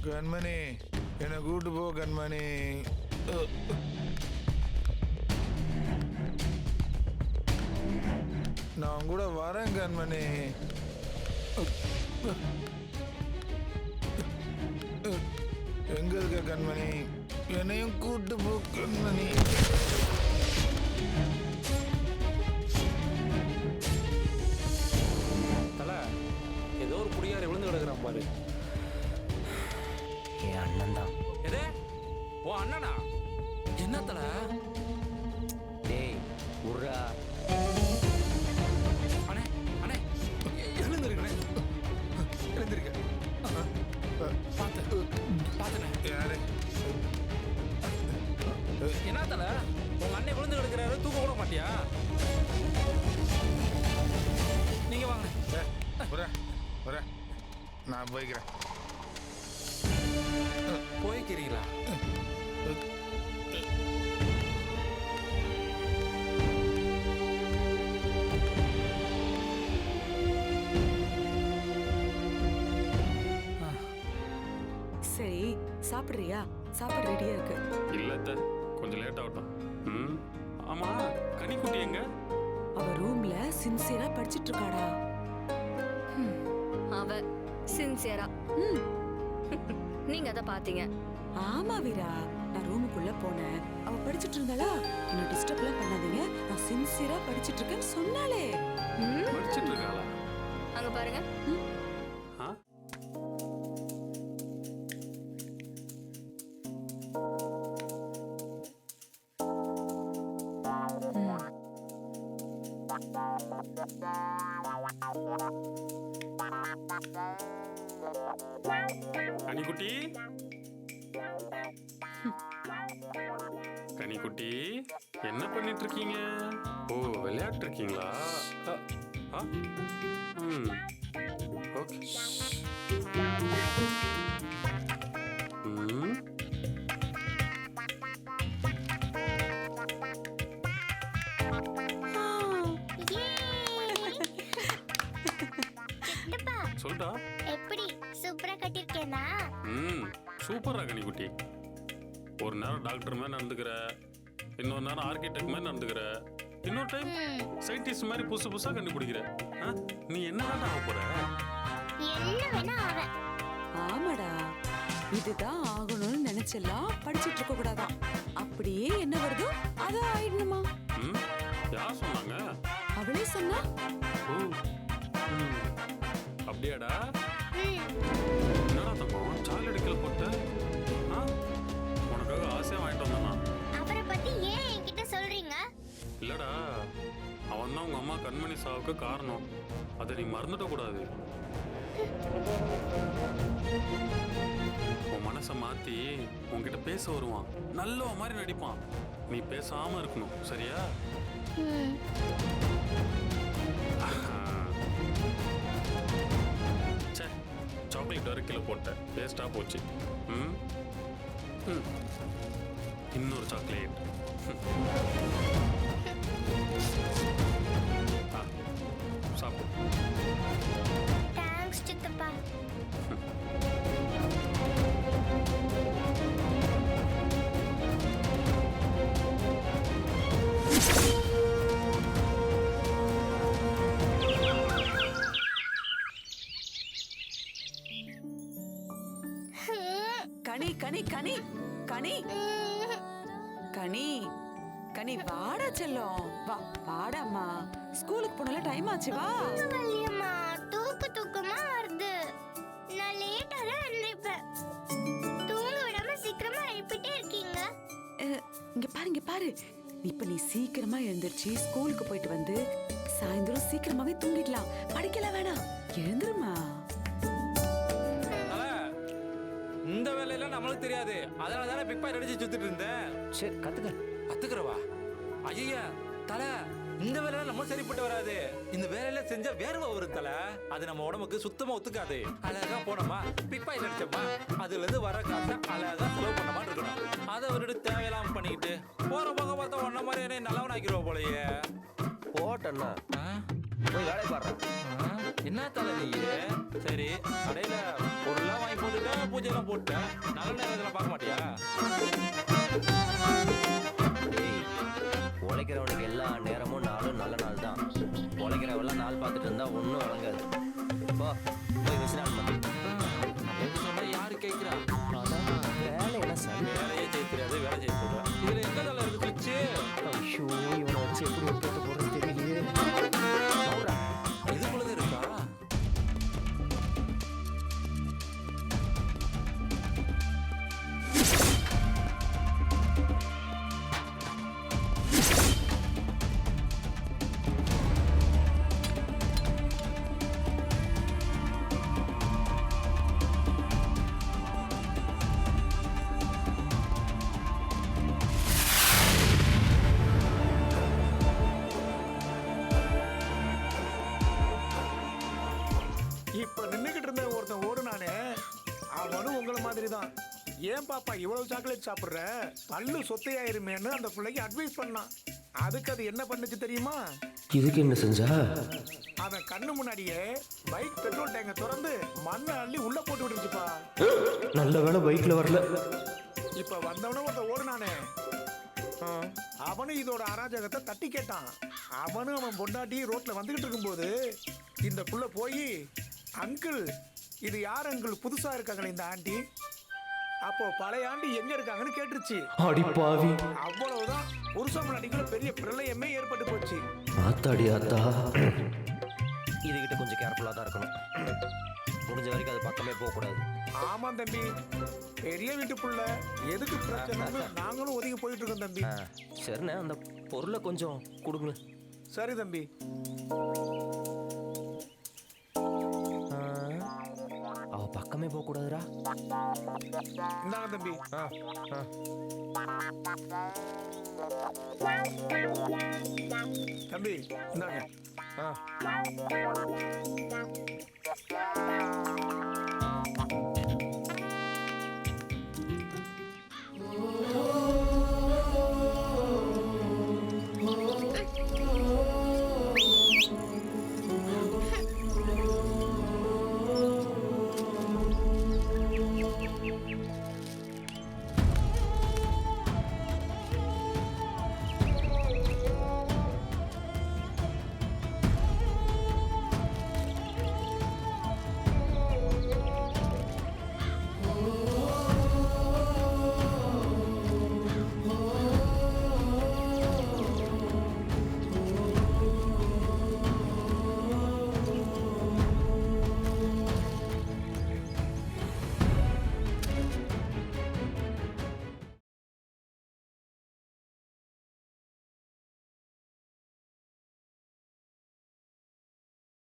கண்மணி என்னை கூட்டு போ கண்மணி. நான் கூட வரேன் கண்மணி. எங்க இருக்க கண்மணி? என்னையும் கூட்டு போ கண்மணி. தலை ஏதோ ஒரு குடியார விழுந்து கிடக்குறான் பாரு. என் அண்ணன் தான். எதே ஓ அண்ணனா? என்ன தலை? டேய் உர்ரா. அண்ணே அண்ணே எழுந்திருக்கண்ணே, எழுந்திருக்க. பார்த்தனே யாரு? என்ன தலை உங்க அண்ணன் விழுந்து கிடக்குறாரு, தூக்க கூட மாட்டியா? நீங்க வாங்க. வரேன் நான் போய்க்கிறேன். போய்க்கிறீங்களா? சரி சாப்பிடுறியா? சாப்பாடு ரெடியா இருக்கு. இல்ல கொஞ்சம் லேட் ஆகட்டும். ஆமா கனிக்குட்டி எங்க? அவ ரூம்ல சின்சியரா படிச்சிட்டு இருக்காடா. அவ சின்சியரா நீங்க அத பாத்தீங்க? ஆமா வீரா, நான் ரூமுக்குள்ள போனேன். அவ படிச்சிட்டு இருந்தாளா, என்ன டிஸ்டர்ப் எல்லாம் பண்ணாதீங்க, நான் சின்சியரா படிச்சிட்டு இருக்கேன்னு சொன்னாலே. படிச்சிட்டு இருக்காளா? அங்க பாருங்க. ஆ? கனிக்குட்டி கனிக்குட்டி என்ன பண்ணிட்டு இருக்கீங்க? ஓ விளையாட்டு இருக்கீங்களா? ஓகே. சொல்டா. எப்படி சூப்பரா கட்டிருக்கேனா? சூப்பரா கனிக்குட்டி. ஒரு நேரம் டாக்டர் மாதிரி நடந்துக்கிற, இன்னொரு நேரம் ஆர்கிடெக்ட் மாதிரி நடந்துக்கிற, இன்னொரு டைம் சயின்டிஸ்ட் மாதிரி புதுசு புதுசா கண்டுபிடிக்கிற. நீ என்னதான் ஆக போற? என்ன வேணா ஆவேன். ஆமாடா, இதுதான் ஆகணும்னு நினைச்செல்லாம் படிச்சிட்டு இருக்க கூடாதான். அப்படியே என்ன வருதோ அத ஆயிடணுமா? யார் சொன்னாங்க? அவளே சொன்னா. அப்படியாடா? என்னடா தங்கம் சாக்லேட் கீழே போட்ட? உனக்காக ஆசையா வாங்கிட்டு வந்தானா? அவரை பத்தி ஏன் என்கிட்ட சொல்றீங்க? இல்லடா, அவன் தான் உங்க அம்மா கண்மணி சாவுக்கு காரணம். அதை நீ மறந்துட கூடாது. உன் மனசை மாத்தி உன்கிட்ட பேச வருவான், நல்ல மாதிரி நடிப்பான். நீ பேசாம இருக்கணும், சரியா? சாக்லேட் வர கிலோ போட்ட வேஸ்டா போச்சு. இன்னொரு சாக்லேட். சாப்பிடு. தேங்க்ஸ் சித்தப்பா. கனி கனி கனி கனி கனி கனி வாடா செல்லம், வா வாடாம்மா. ஸ்கூலுக்கு போனால டைம் ஆச்சு, வா. வலியம்மா, தூக்கமா வருது. நான் லேட்டா தான் எழுந்திருப்பேன். தூங்க விடாம சீக்கிரமா எழுப்பிட்டே இருக்கீங்க. இங்க பாரு இங்க பாரு, இப்ப நீ சீக்கிரமா எழுந்திருச்சு ஸ்கூலுக்கு போயிட்டு வந்து சாயந்தரம் சீக்கிரமாவே தூங்கிடலாம். படிக்கலாம் வேணாம், எழுந்துருமா. இந்த வேலையெல்லாம் நம்மளுக்கு தெரியாது, அதனால தானே பிக் பாக்கெட் அடிச்சு சுத்திட்டு இருந்தேன். சரி கத்துக்கிறவா? ஐயா தலை, இந்த வேலையெல்லாம் நம்ம சரிப்பட்டு வராது. இந்த வேலையெல்லாம் செஞ்சா வேர்வை வரும் தலை, அது நம்ம உடம்புக்கு சுத்தமா ஒத்துக்காது. அழகா போனோமா பிக் பாக்கெட் அடிச்சோமா, அதுல இருந்து வர காசை அழகா செலவு பண்ண மாதிரி இருக்கணும். அதை விட்டுட்டு தேவையெல்லாம் பண்ணிக்கிட்டு போற போக பார்த்தா ஒன்ன மாதிரி என்ன நல்லவன் ஆக்கிடுவா போலயே. போட்டண்ணா போய் வேலையை பாடுறா. என்ன தலை நீ? சரி, கடையில பொருள்லாம் வாங்கி போட்டுட்டா, பூஜைலாம் போட்டேன். நல்ல நேரம் இதெல்லாம் பார்க்க மாட்டியா? டேய், உழைக்கிறவனுக்கு எல்லா நேரமும் நாளும் நல்ல நாள் தான். உழைக்கிறவெல்லாம் நாள் பார்த்துட்டு இருந்தா ஒன்றும் வழங்காது. போ போய் விசிறான் பண்ணு. எது சொன்னா யாரு கேட்கிறா? அதான் வேலை என்ன சரி. வேலையே செய்ய தெரியாது, வேலை செய்ய சொல்றேன். இதுல எங்க தலை இருக்கு சுவிட்சு? ஐயோ, இவனை வச்சு எப்படி ஒப்பேத்த போடுறது தெரியலையே. நவுறா. இதுக்குள்ளது இருக்கா? இப்ப நின்னுகிட்டு இருந்த ஒருத்தன் ஓடுனானே, அவனும் உங்களை மாதிரி தான். ஏன் பாப்பா இவ்வளவு சாக்லேட் சாப்பிடுற, பல்லு சொத்தையாயிருமேன்னு அந்த பிள்ளைக்கு அட்வைஸ் பண்ணான். அதுக்கு அது என்ன பண்ணுச்சு தெரியுமா? இதுக்கு என்ன செஞ்சா? அவன் கண்ணு முன்னாடியே பைக் பெட்ரோல் டேங்க திறந்து மண்ணை அள்ளி உள்ள போட்டு விட்டுருச்சுப்பா. நல்ல வேலை பைக்ல வரல. இப்ப வந்தவனும் ஒருத்தன் ஓடுனானே, அவனும் இதோட அராஜகத்தை தட்டி கேட்டான். அவனும் அவன் பொண்டாட்டி ரோட்ல வந்துகிட்டு இருக்கும்போது இந்த புள்ள போய், அங்கிள் இது யார் அங்கிள் புதுசா இருக்காங்களே இந்த ஆண்டி, அப்போ பழைய ஆண்டி எங்க இருக்காங்கன்னு கேட்டுருச்சு. அடி பாவி. அவ்வளவுதான், புருஷன் முன்னாடிக்குள்ள பெரிய பிரளயமே ஏற்பட்டு போச்சு. ஆத்தாடி ஆத்தா. இதுகிட்ட கொஞ்சம் கேர்ஃபுல்லா தான் இருக்கணும். முடிஞ்ச வரைக்கும் அது பக்கமே போக கூடாது. ஆமா தம்பி, பெரிய வீட்டு புள்ள, எதுக்கு பிரச்சனை, நாங்களும் ஒதுங்கி போயிட்டு இருக்கோம் தம்பி. சரிண்ணே, அந்த பொருளை கொஞ்சம் கொடுங்க. சரி தம்பி. அவ பக்கமே போக கூடாதுடா. இந்தாங்க தம்பி. தம்பி இந்தாங்க.